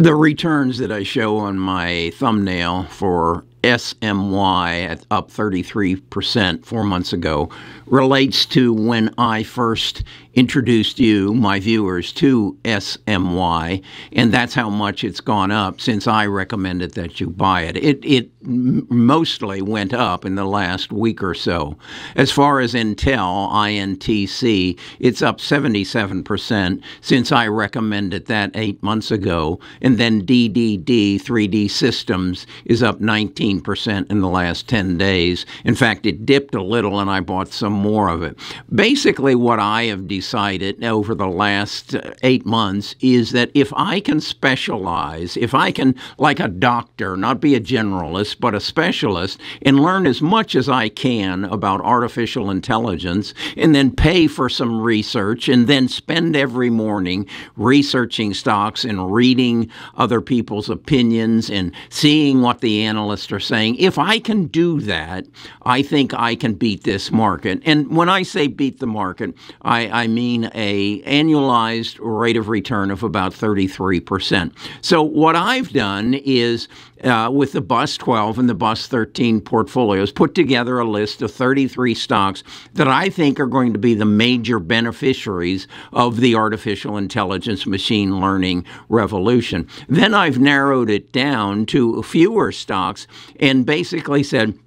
The returns that I show on my thumbnail for SMY at up 33% 4 months ago relates to when I first introduced you, my viewers, to SMY, and that's how much it's gone up since I recommended that you buy it. It mostly went up in the last week or so. As far as Intel, INTC, it's up 77% since I recommended that 8 months ago, and then DDD, 3D Systems, is up 19% in the last 10 days. In fact, it dipped a little and I bought some more of it. Basically, what I have decided over the last 8 months is that if I can specialize, if I can, like a doctor, not be a generalist, but a specialist, and learn as much as I can about artificial intelligence, and then pay for some research, and then spend every morning researching stocks and reading other people's opinions and seeing what the analysts are saying, if I can do that, I think I can beat this market. And when I say beat the market, I mean a annualized rate of return of about 33%. So what I've done is, with the BUS 12 and the BUS 13 portfolios, put together a list of 33 stocks that I think are going to be the major beneficiaries of the artificial intelligence machine learning revolution. Then I've narrowed it down to fewer stocks and basically said,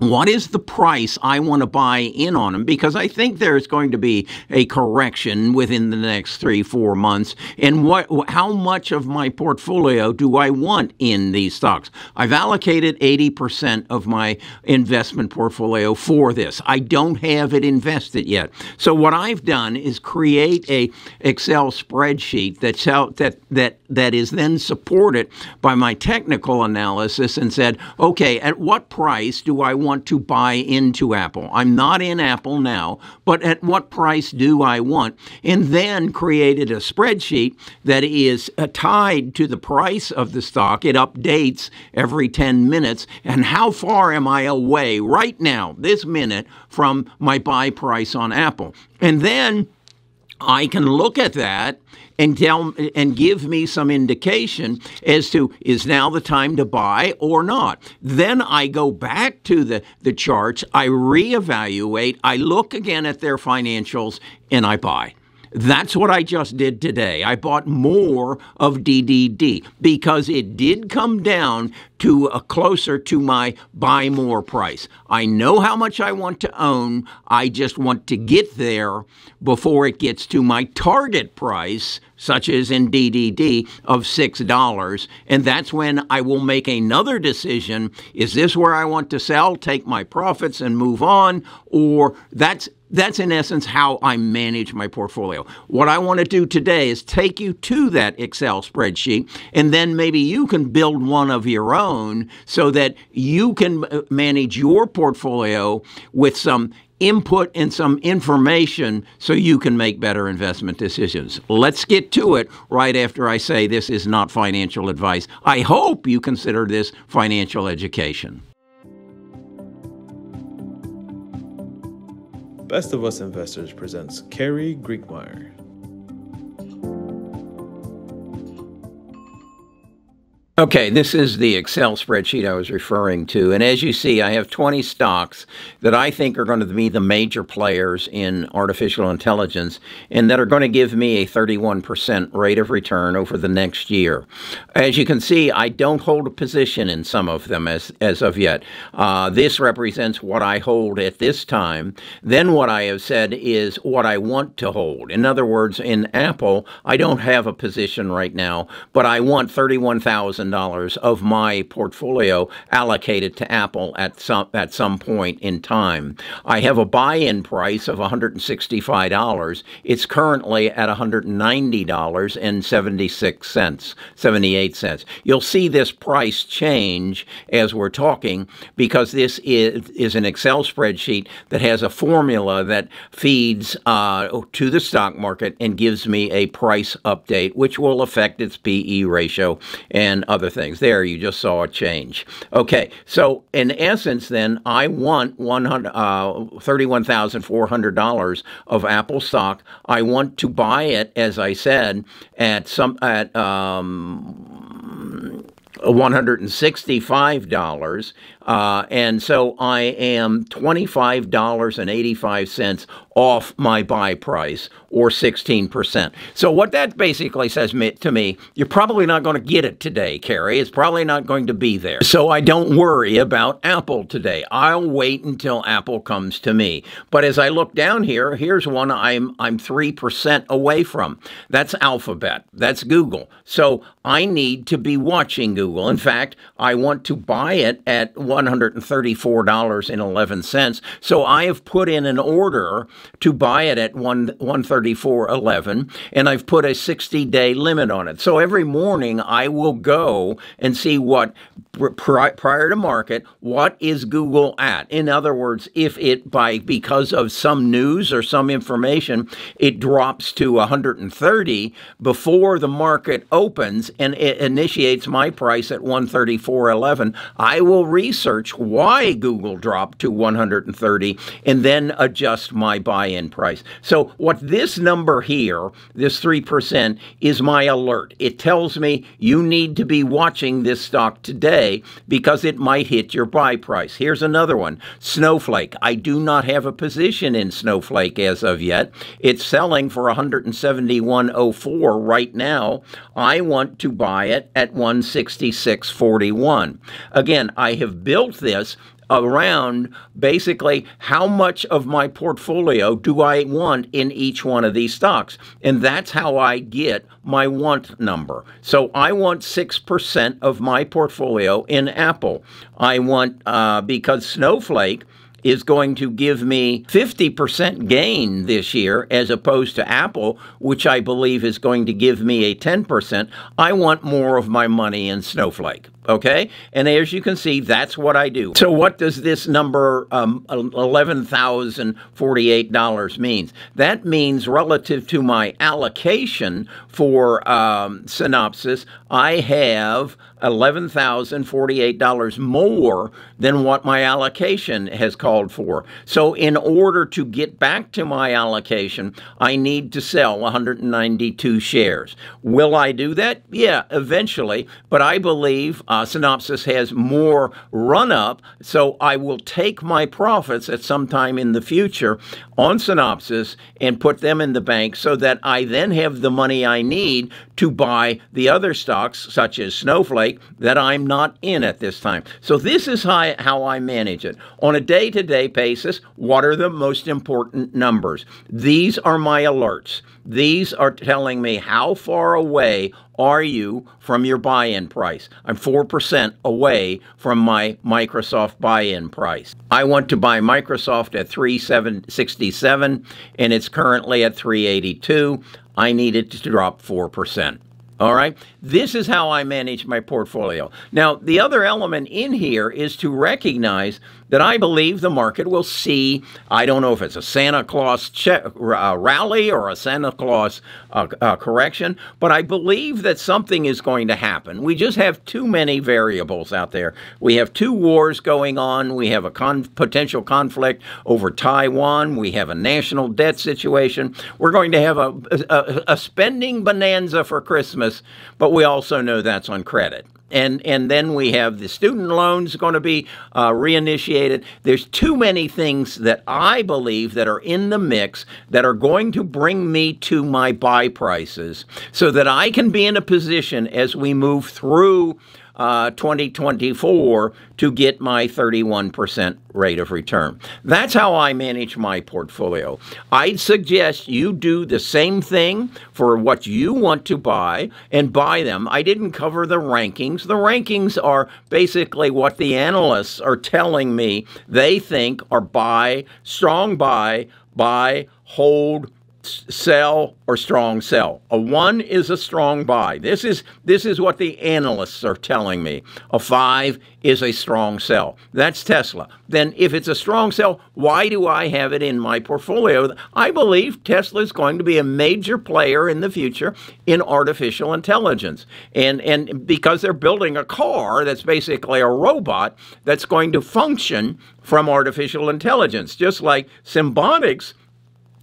what is the price I want to buy in on them? Because I think there's going to be a correction within the next 3-4 months. And how much of my portfolio do I want in these stocks? I've allocated 80% of my investment portfolio for this. I don't have it invested yet. So what I've done is create a Excel spreadsheet that is then supported by my technical analysis and said, okay, at what price do I want to buy into Apple? I'm not in Apple now, but at what price do I want? And then created a spreadsheet that is tied to the price of the stock. It updates every 10 minutes. And how far am I away right now, this minute, from my buy price on Apple? And then I can look at that and give me some indication as to, is now the time to buy or not. Then I go back to the charts, I reevaluate, I look again at their financials, and I buy. That's what I just did today. I bought more of DDD because it did come down to closer to my buy more price. I know how much I want to own. I just want to get there before it gets to my target price, such as in DDD, of $6. And that's when I will make another decision. Is this where I want to sell, take my profits and move on? Or that's in essence how I manage my portfolio. What I want to do today is take you to that Excel spreadsheet, and then maybe you can build one of your own so that you can manage your portfolio with some input and some information so you can make better investment decisions. Let's get to it right after I say this is not financial advice. I hope you consider this financial education. Best of Us Investors presents Kerry Griegmeyer. Okay, this is the Excel spreadsheet I was referring to. And as you see, I have 20 stocks that I think are going to be the major players in artificial intelligence and that are going to give me a 31% rate of return over the next year. As you can see, I don't hold a position in some of them as of yet. This represents what I hold at this time. Then what I have said is what I want to hold. In other words, in Apple, I don't have a position right now, but I want $31,000 of my portfolio allocated to Apple at some point in time. I have a buy-in price of $165. It's currently at $190.78. You'll see this price change as we're talking because this is an Excel spreadsheet that has a formula that feeds to the stock market and gives me a price update, which will affect its PE ratio and other things. There, you just saw a change. Okay, so in essence, then, I want $31,400 of Apple stock. I want to buy it, as I said, at $165. And so I am $25.85 off my buy price, or 16%. So what that basically says to me, you're probably not going to get it today, Kerry. It's probably not going to be there. So I don't worry about Apple today. I'll wait until Apple comes to me. But as I look down here, here's one I'm 3% away from. That's Alphabet. That's Google. So I need to be watching Google. In fact, I want to buy it at $134.11. So I have put in an order to buy it at $134.11, and I've put a 60-day limit on it. So every morning I will go and see what, prior to market, what is Google at? In other words, if it, because of some news or some information, it drops to 130 before the market opens and it initiates my price at 134.11, I will research why Google dropped to 130 and then adjust my buy-in price. So what this number here, this 3%, is my alert. It tells me you need to be watching this stock today because it might hit your buy price. Here's another one, Snowflake. I do not have a position in Snowflake as of yet. It's selling for $171.04 right now. I want to buy it at $166.41. Again, I have built this around basically how much of my portfolio do I want in each one of these stocks. And that's how I get my want number. So I want 6% of my portfolio in Apple. I want, because Snowflake is going to give me 50% gain this year as opposed to Apple, which I believe is going to give me a 10%. I want more of my money in Snowflake. Okay? And as you can see, that's what I do. So what does this number, $11,048 mean? That means relative to my allocation for Synopsys, I have $11,048 more than what my allocation has called for. So in order to get back to my allocation, I need to sell 192 shares. Will I do that? Yeah, eventually. But I believe Synopsys has more run-up, so I will take my profits at some time in the future on Synopsys and put them in the bank so that I then have the money I need to buy the other stocks, such as Snowflake, that I'm not in at this time. So this is how I manage it. On a day-to-day basis, what are the most important numbers? These are my alerts. These are telling me how far away are you from your buy-in price. I'm 4% away from my Microsoft buy-in price. I want to buy Microsoft at $367, and it's currently at $382. I need it to drop 4%. All right, this is how I manage my portfolio. Now, the other element in here is to recognize that I believe the market will see, I don't know if it's a Santa Claus rally or a Santa Claus correction, but I believe that something is going to happen. We just have too many variables out there. We have two wars going on. We have a potential conflict over Taiwan. We have a national debt situation. We're going to have a spending bonanza for Christmas, but we also know that's on credit. And then we have the student loans going to be reinitiated. There's too many things that I believe that are in the mix that are going to bring me to my buy prices so that I can be in a position as we move through 2024 to get my 31% rate of return. That's how I manage my portfolio. I'd suggest you do the same thing for what you want to buy and buy them. I didn't cover the rankings. The rankings are basically what the analysts are telling me they think are buy, strong buy, hold, sell, or strong sell. A 1 is a strong buy. This is what the analysts are telling me. A 5 is a strong sell. That's Tesla. Then if it's a strong sell, why do I have it in my portfolio? I believe Tesla is going to be a major player in the future in artificial intelligence. And because they're building a car that's basically a robot that's going to function from artificial intelligence, just like Symbiotics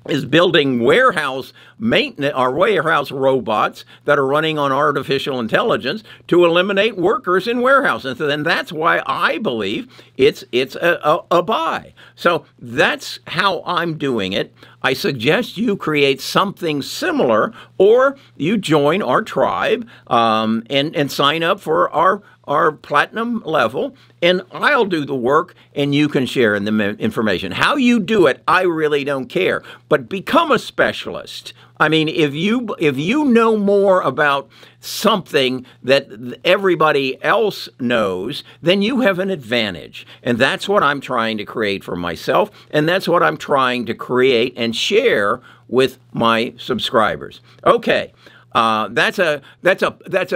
is building warehouse maintenance or warehouse robots that are running on artificial intelligence to eliminate workers in warehouses. And that's why I believe it's a buy. So that's how I'm doing it. I suggest you create something similar, or you join our tribe and sign up for our platinum level, and I'll do the work and you can share in the information. How you do it, I really don't care. But become a specialist. I mean, if you know more about something that everybody else knows, then you have an advantage. And that's what I'm trying to create for myself, and that's what I'm trying to create and share with my subscribers. Okay, that's a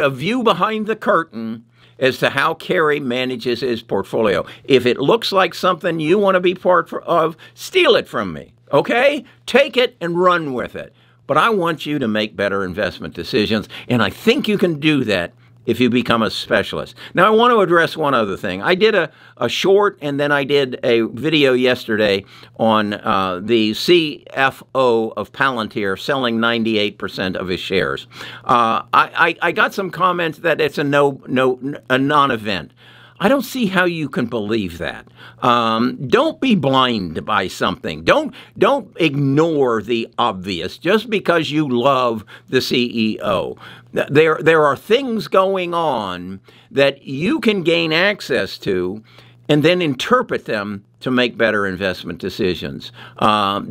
view behind the curtain as to how Kerry manages his portfolio. If it looks like something you want to be part of, steal it from me, okay? Take it and run with it. But I want you to make better investment decisions, and I think you can do that if you become a specialist. Now, I want to address one other thing. I did a short, and then I did a video yesterday on the CFO of Palantir selling 98% of his shares. I got some comments that it's a non-event. I don't see how you can believe that. Don't be blind by something. Don't ignore the obvious just because you love the CEO. There are things going on that you can gain access to and then interpret them to make better investment decisions.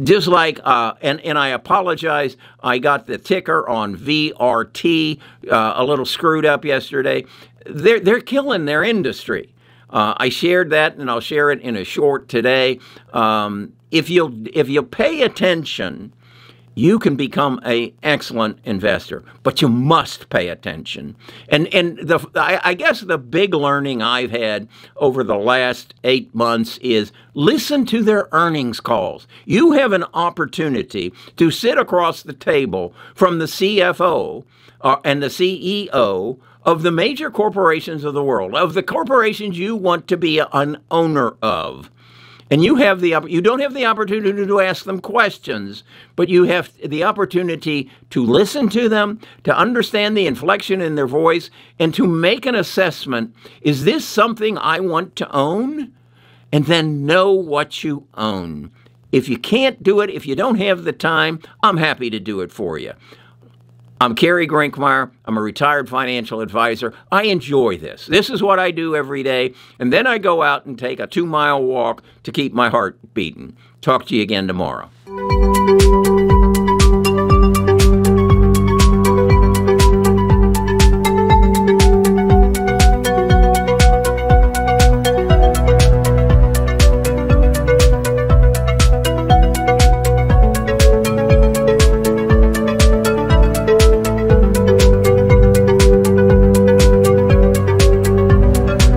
Just like, and I apologize, I got the ticker on VRT a little screwed up yesterday. They're killing their industry. I shared that, and I'll share it in a short today. If you pay attention, you can become an excellent investor, but you must pay attention. And I guess the big learning I've had over the last 8 months is listen to their earnings calls. You have an opportunity to sit across the table from the CFO and the CEO of the major corporations of the world, of the corporations you want to be an owner of. And you don't have the opportunity to ask them questions, but you have the opportunity to listen to them, to understand the inflection in their voice, and to make an assessment. Is this something I want to own? And then know what you own. If you can't do it, if you don't have the time, I'm happy to do it for you. I'm Kerry Grinkmeyer. I'm a retired financial advisor. I enjoy this. This is what I do every day. And then I go out and take a 2-mile walk to keep my heart beating. Talk to you again tomorrow.